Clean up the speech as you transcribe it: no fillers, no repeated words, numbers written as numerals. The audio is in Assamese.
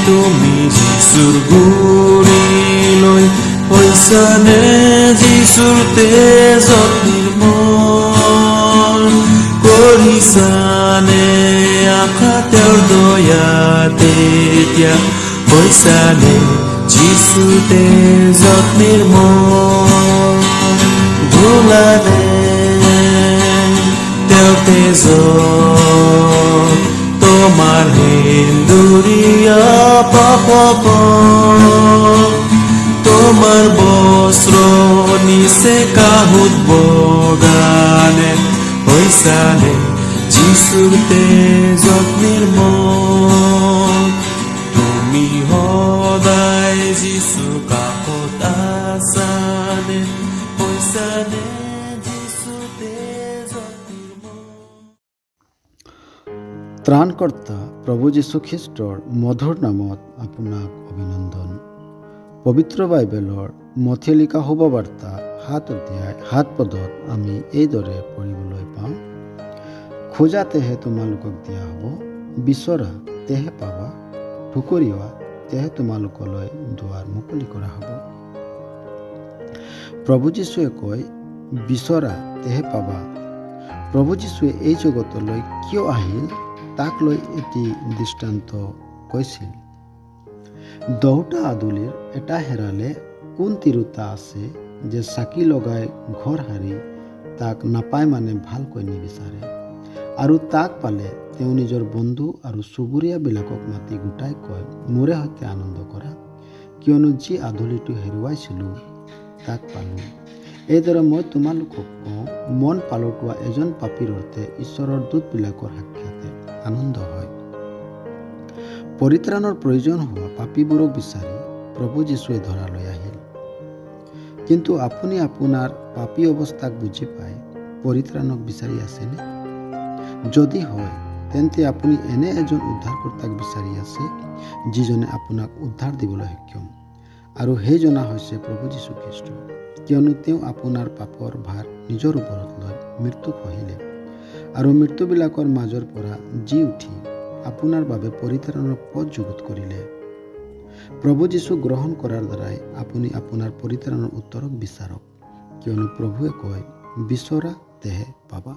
তুমি যিচুৰ গুৰি লৈ হৈছানে যিচুৰ তেজত নিৰ্মল কৰিছানে আশা তেওঁৰ দয়া তেতিয়া হৈছানে যিচুৰ তেজত নিৰ্মল ধুলানে তেওঁৰ তেজত তোমাৰ হিন্দুৰিয়া পাপ তোমাৰ বস্ত্ৰ নিচে কাহুত বগানে হৈছানে যিচুৰ তেজত নিৰ্মল তুমি সদায় যিচু কাষত আছানে হৈছানে যিচুৰ তেজত নিৰ্মল। ত্ৰাণকৰ্তা প্ৰভু যীশুখ্ৰীষ্টৰ মধুৰ নামত আপোনাক অভিনন্দন। পবিত্ৰ বাইবেলৰ মথিয় লিখা শুভবাৰ্তা 7 অধ্যায় 7 পদত আমি এইদৰে পঢ়িবলৈ পাওঁ, খোজা তেহে তোমালোকক দিয়া হ'ব, বিচৰা তেহে পাবা, ঠুকৰিওৱা তেহে তোমালোকলৈ দুৱাৰ মুকলি কৰা হ'ব। প্ৰভু যীশুৱে কয়, বিচৰা তেহে পাবা। প্ৰভু যীশুৱে এই জগতলৈ কিয় আহিল তাক লৈ এটি দৃষ্টান্ত কৈছিল। 10টা আদুলিৰ এটা হেৰালে কোন তিৰোতা আছে যে চাকি লগাই ঘৰ সাৰি তাক নাপায় মানে ভালকৈ নিবিচাৰে, আৰু তাক পালে তেওঁ নিজৰ বন্ধু আৰু চুবুৰীয়াবিলাকক মাতি গোটাই কয়, মোৰে সৈতে আনন্দ কৰা, কিয়নো যি আদুলিটো হেৰুৱাইছিলোঁ তাক পালোঁ। এইদৰে মই তোমালোকক কওঁ, মন পালটোৱা এজন পাপীৰ অৰ্থে ঈশ্বৰৰ দূতবিলাকৰ সাক্ষাতে আনন্দ হয়। পৰিত্ৰাণৰ প্ৰয়োজন হোৱা পাপীবোৰক বিচাৰি প্ৰভু যীশুৱে ধৰালৈ আহিল। কিন্তু আপুনি আপোনাৰ পাপী অৱস্থাক বুজি পাই পৰিত্ৰাণক বিচাৰি আছেনে? যদি হয়, তেন্তে আপুনি এনে এজন উদ্ধাৰকৰ্তাক বিচাৰি আছে যিজনে আপোনাক উদ্ধাৰ দিবলৈ সক্ষম, আৰু সেইজনা হৈছে প্ৰভু যীশুখ্ৰীষ্ট। কিয়নো তেওঁ আপোনাৰ পাপৰ ভাৰ নিজৰ ওপৰত লৈ মৃত্যু সহিলে, আৰু মৃত্যুবিলাকৰ মাজৰ পৰা জি উঠি আপোনাৰ বাবে পৰিত্ৰাণৰ পথ যুগুত কৰিলে। প্ৰভু যীশুক গ্ৰহণ কৰাৰ দ্বাৰাই আপুনি আপোনাৰ পৰিত্ৰাণৰ উত্তৰক বিচাৰক, কিয়নো প্ৰভুৱে কয়, বিচৰা তেহে পাবা।